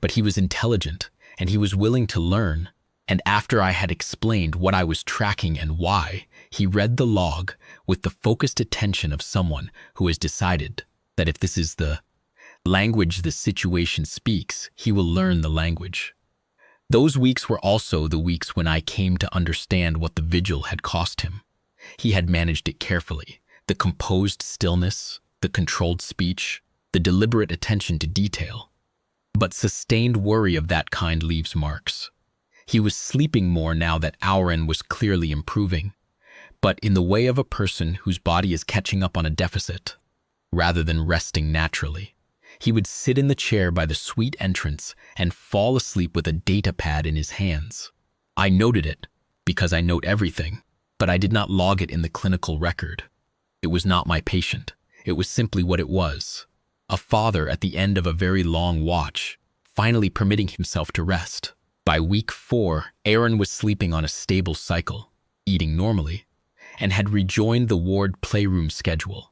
but he was intelligent and he was willing to learn. And after I had explained what I was tracking and why, he read the log with the focused attention of someone who has decided that if this is the language the situation speaks, he will learn the language. Those weeks were also the weeks when I came to understand what the vigil had cost him. He had managed it carefully. The composed stillness, the controlled speech, the deliberate attention to detail. But sustained worry of that kind leaves marks. He was sleeping more now that Auron was clearly improving, but in the way of a person whose body is catching up on a deficit, rather than resting naturally. He would sit in the chair by the suite entrance and fall asleep with a data pad in his hands. I noted it, because I note everything, but I did not log it in the clinical record. It was not my patient. It was simply what it was. A father at the end of a very long watch, finally permitting himself to rest. By week 4, Aaron was sleeping on a stable cycle, eating normally, and had rejoined the ward playroom schedule,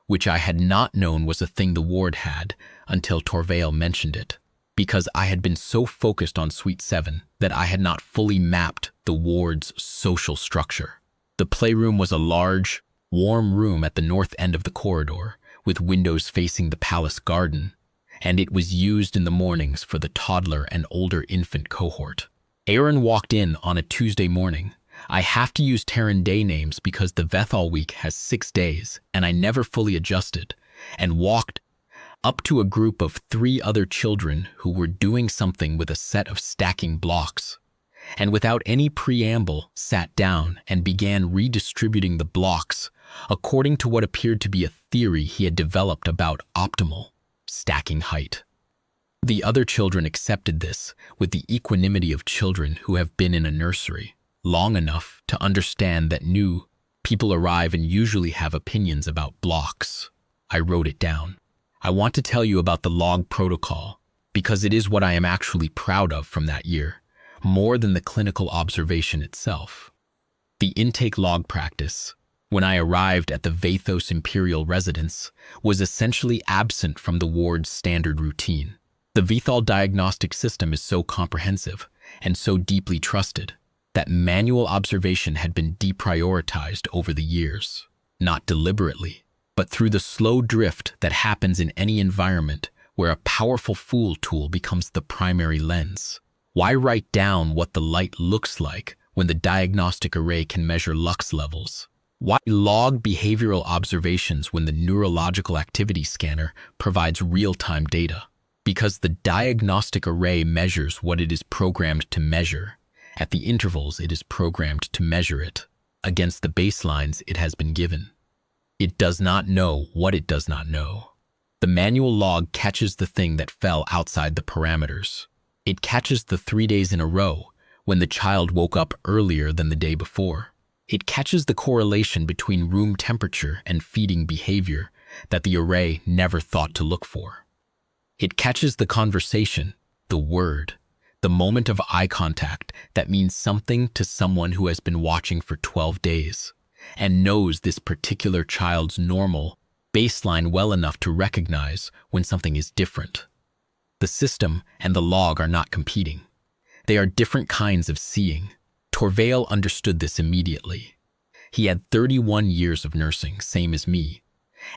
which I had not known was a thing the ward had until Torvail mentioned it, because I had been so focused on Suite 7 that I had not fully mapped the ward's social structure. The playroom was a large, warm room at the north end of the corridor, with windows facing the palace garden, and it was used in the mornings for the toddler and older infant cohort. Aaron walked in on a Tuesday morning. I have to use Terran day names because the Vethaal week has 6 days, and I never fully adjusted, and walked up to a group of 3 other children who were doing something with a set of stacking blocks, and without any preamble sat down and began redistributing the blocks according to what appeared to be a theory he had developed about optimal stacking height. The other children accepted this with the equanimity of children who have been in a nursery long enough to understand that new people arrive and usually have opinions about blocks. I wrote it down. I want to tell you about the log protocol because it is what I am actually proud of from that year, more than the clinical observation itself. The intake log practice, when I arrived at the Vathos Imperial residence, was essentially absent from the ward's standard routine. The Vethaal diagnostic system is so comprehensive and so deeply trusted that manual observation had been deprioritized over the years, not deliberately, but through the slow drift that happens in any environment where a powerful fool tool becomes the primary lens. Why write down what the light looks like when the diagnostic array can measure lux levels? Why log behavioral observations when the neurological activity scanner provides real-time data? Because the diagnostic array measures what it is programmed to measure, at the intervals it is programmed to measure it, against the baselines it has been given. It does not know what it does not know. The manual log catches the thing that fell outside the parameters. It catches the 3 days in a row when the child woke up earlier than the day before. It catches the correlation between room temperature and feeding behavior that the array never thought to look for. It catches the conversation, the word, the moment of eye contact that means something to someone who has been watching for 12 days and knows this particular child's normal baseline well enough to recognize when something is different. The system and the log are not competing. They are different kinds of seeing. Vethaal understood this immediately. He had 31 years of nursing, same as me,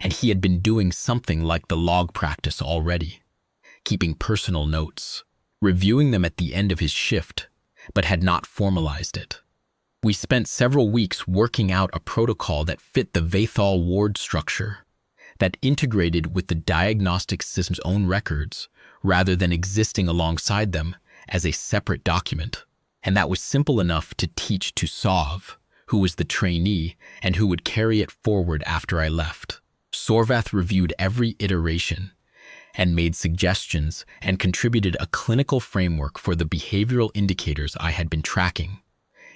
and he had been doing something like the log practice already, keeping personal notes, reviewing them at the end of his shift, but had not formalized it. We spent several weeks working out a protocol that fit the Vethaal ward structure, that integrated with the diagnostic system's own records rather than existing alongside them as a separate document, and that was simple enough to teach to Sov, who was the trainee and who would carry it forward after I left. Sorvath reviewed every iteration and made suggestions and contributed a clinical framework for the behavioral indicators I had been tracking,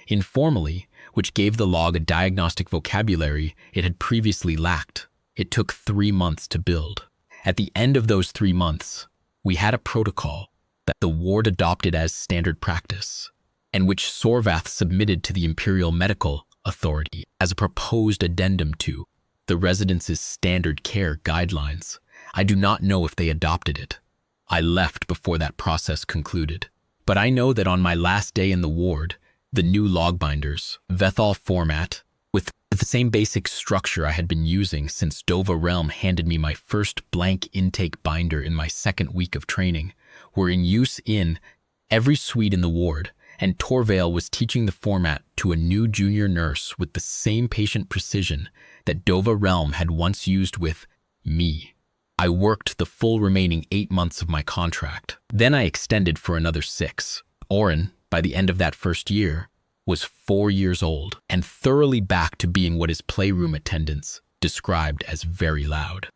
informally, which gave the log a diagnostic vocabulary it had previously lacked. It took 3 months to build. At the end of those 3 months, we had a protocol that the ward adopted as standard practice, and which Sorvath submitted to the Imperial Medical Authority as a proposed addendum to the residence's standard care guidelines. I do not know if they adopted it. I left before that process concluded. But I know that on my last day in the ward, the new log binders, Vethaal format, with the same basic structure I had been using since Dova Realm handed me my first blank intake binder in my 2nd week of training, were in use in every suite in the ward, and Vethaal was teaching the format to a new junior nurse with the same patient precision that Dova Realm had once used with me. I worked the full remaining 8 months of my contract. Then I extended for another 6. Oren, by the end of that first year, was 4 years old and thoroughly back to being what his playroom attendants described as very loud.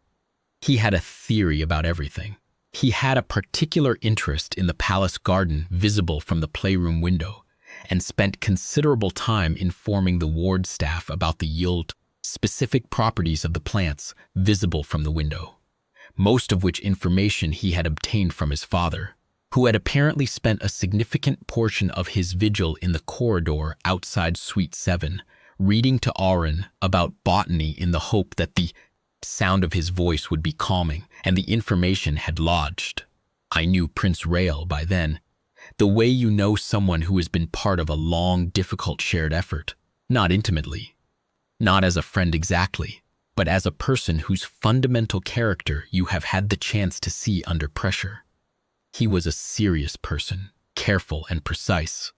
He had a theory about everything. He had a particular interest in the palace garden visible from the playroom window and spent considerable time informing the ward staff about the yield-specific properties of the plants visible from the window, most of which information he had obtained from his father, who had apparently spent a significant portion of his vigil in the corridor outside Suite 7, reading to Auron about botany in the hope that the sound of his voice would be calming and the information had lodged. I knew Prince Rael by then, the way you know someone who has been part of a long, difficult shared effort, not intimately, not as a friend exactly, but as a person whose fundamental character you have had the chance to see under pressure. He was a serious person, careful and precise,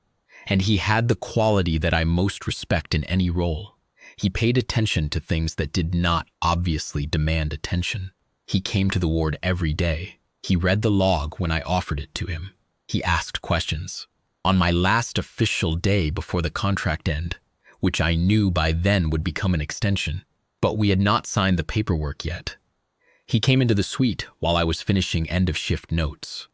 and he had the quality that I most respect in any role. He paid attention to things that did not obviously demand attention. He came to the ward every day. He read the log when I offered it to him. He asked questions. On my last official day before the contract end, which I knew by then would become an extension, but we had not signed the paperwork yet, he came into the suite while I was finishing end-of-shift notes.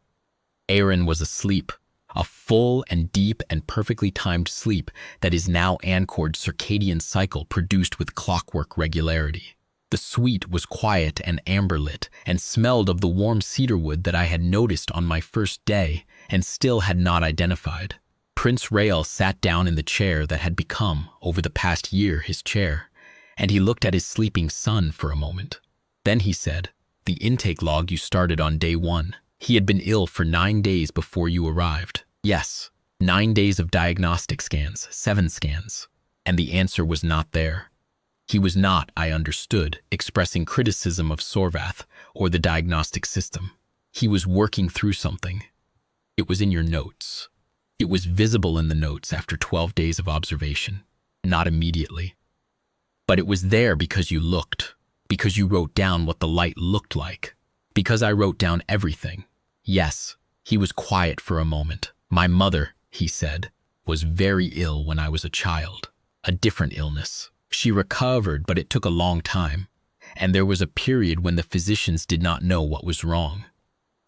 Aaron was asleep, a full and deep and perfectly timed sleep that is now Anchord's circadian cycle produced with clockwork regularity. The suite was quiet and amber-lit and smelled of the warm cedarwood that I had noticed on my first day and still had not identified. Prince Rael sat down in the chair that had become, over the past year, his chair, and he looked at his sleeping son for a moment. Then he said, "The intake log you started on day 1. He had been ill for 9 days before you arrived." Yes, 9 days of diagnostic scans, 7 scans. And the answer was not there. He was not, I understood, expressing criticism of Sorvath or the diagnostic system. He was working through something. It was in your notes. It was visible in the notes after 12 days of observation, not immediately. But it was there because you looked, because you wrote down what the light looked like, because I wrote down everything. Yes, he was quiet for a moment. My mother, he said, was very ill when I was a child. A different illness. She recovered, but it took a long time, and there was a period when the physicians did not know what was wrong.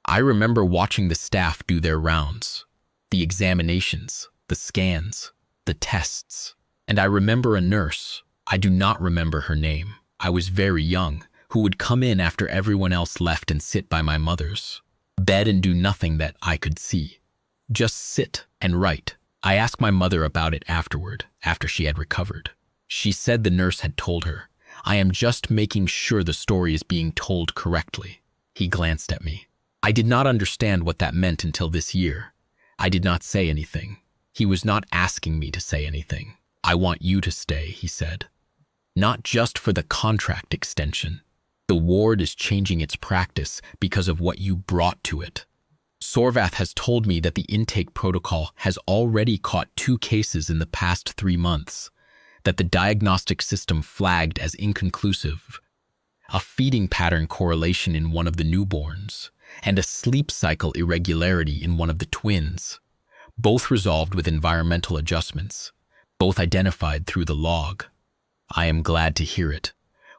I remember watching the staff do their rounds, the examinations, the scans, the tests, and I remember a nurse, I do not remember her name, I was very young, who would come in after everyone else left and sit by my mother's bed and do nothing that I could see. Just sit and write. I asked my mother about it afterward, after she had recovered. She said the nurse had told her, "I am just making sure the story is being told correctly." He glanced at me. I did not understand what that meant until this year. I did not say anything. He was not asking me to say anything. "I want you to stay," he said. "Not just for the contract extension. The ward is changing its practice because of what you brought to it. Sorvath has told me that the intake protocol has already caught 2 cases in the past 3 months, that the diagnostic system flagged as inconclusive, a feeding pattern correlation in one of the newborns, and a sleep cycle irregularity in one of the twins, both resolved with environmental adjustments, both identified through the log. I am glad to hear it.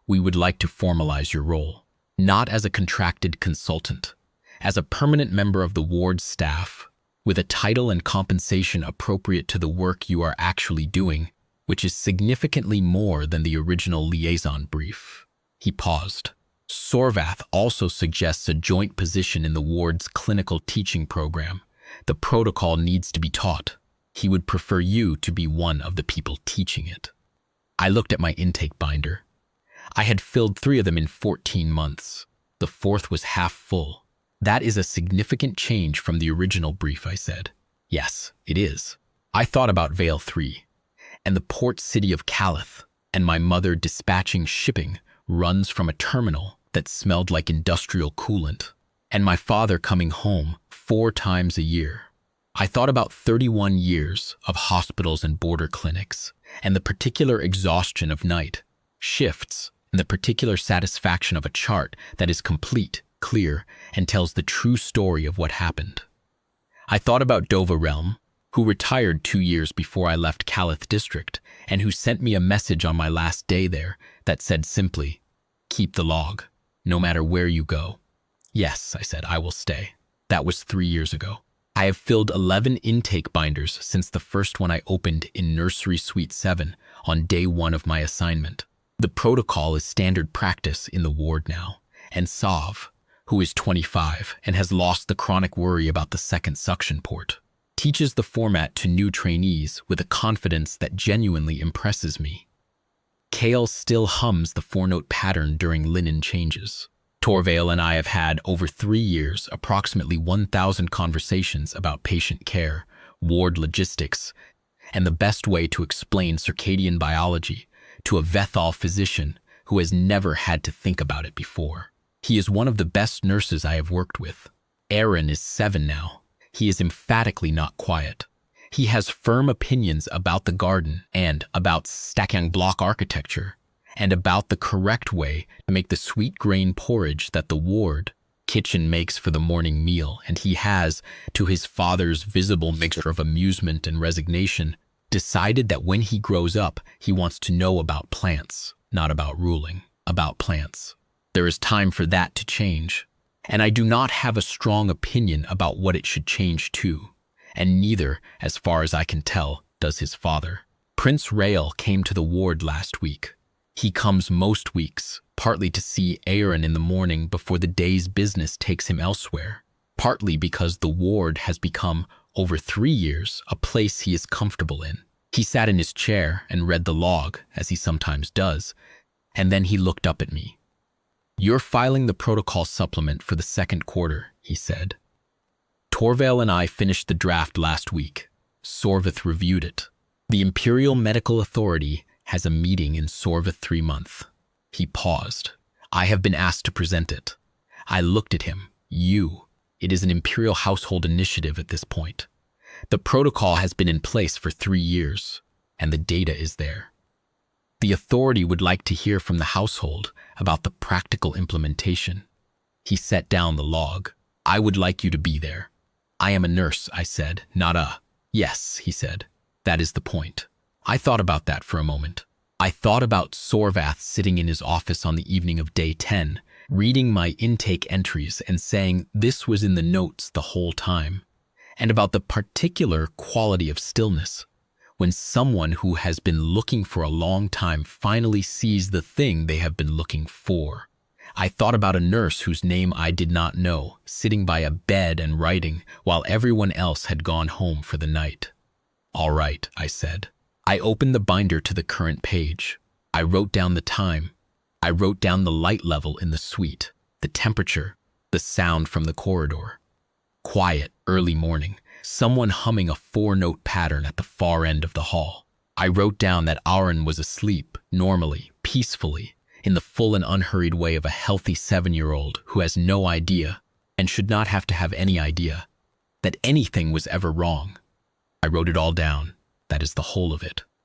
We would like to formalize your role, not as a contracted consultant, as a permanent member of the ward staff, with a title and compensation appropriate to the work you are actually doing, which is significantly more than the original liaison brief." He paused. "Sorvath also suggests a joint position in the ward's clinical teaching program. The protocol needs to be taught. He would prefer you to be one of the people teaching it." I looked at my intake binder. I had filled 3 of them in 14 months. The 4th was half full. "That is a significant change from the original brief," I said. "Yes, it is. I thought about Vale 3, and the port city of Calith, and my mother dispatching shipping runs from a terminal that smelled like industrial coolant, and my father coming home 4 times a year. I thought about 31 years of hospitals and border clinics, and the particular exhaustion of night shifts, and the particular satisfaction of a chart that is complete, clear, and tells the true story of what happened. I thought about Dova Realm, who retired 2 years before I left Calith District, and who sent me a message on my last day there that said simply, 'Keep the log, no matter where you go.' Yes, I said, I will stay. That was 3 years ago. I have filled 11 intake binders since the first one I opened in Nursery Suite 7 on day 1 of my assignment. The protocol is standard practice in the ward now, and Sav, who is 25 and has lost the chronic worry about the second suction port, teaches the format to new trainees with a confidence that genuinely impresses me. Kale still hums the 4-note pattern during linen changes. Torvale and I have had, over 3 years, approximately 1,000 conversations about patient care, ward logistics, and the best way to explain circadian biology to a Vethaal physician who has never had to think about it before. He is one of the best nurses I have worked with. Aaron is 7 now. He is emphatically not quiet. He has firm opinions about the garden and about stacking block architecture and about the correct way to make the sweet grain porridge that the ward kitchen makes for the morning meal, and he has, to his father's visible mixture of amusement and resignation, decided that when he grows up, he wants to know about plants, not about ruling, about plants. There is time for that to change, and I do not have a strong opinion about what it should change to, and neither, as far as I can tell, does his father. Prince Rael came to the ward last week. He comes most weeks, partly to see Aaron in the morning before the day's business takes him elsewhere, partly because the ward has become, over 3 years, a place he is comfortable in. He sat in his chair and read the log, as he sometimes does, and then he looked up at me. "You're filing the protocol supplement for the second quarter," he said. "Torvald and I finished the draft last week. Sorvith reviewed it. The Imperial Medical Authority has a meeting in Sorvith 3 months." He paused. "I have been asked to present it." I looked at him. It is an Imperial household initiative at this point. The protocol has been in place for 3 years, and the data is there. The authority would like to hear from the household about the practical implementation. He set down the log. "I would like you to be there." "I am a nurse," I said, "not a—" "Yes," he said, "that is the point." I thought about that for a moment. I thought about Sorvath sitting in his office on the evening of day 10, reading my intake entries and saying this was in the notes the whole time, and about the particular quality of stillness when someone who has been looking for a long time finally sees the thing they have been looking for. I thought about a nurse whose name I did not know, sitting by a bed and writing while everyone else had gone home for the night. "All right," I said. I opened the binder to the current page. I wrote down the time. I wrote down the light level in the suite, the temperature, the sound from the corridor. Quiet, early morning, someone humming a 4-note pattern at the far end of the hall. I wrote down that Aaron was asleep, normally, peacefully, in the full and unhurried way of a healthy 7-year-old who has no idea, and should not have to have any idea, that anything was ever wrong. I wrote it all down. That is the whole of it.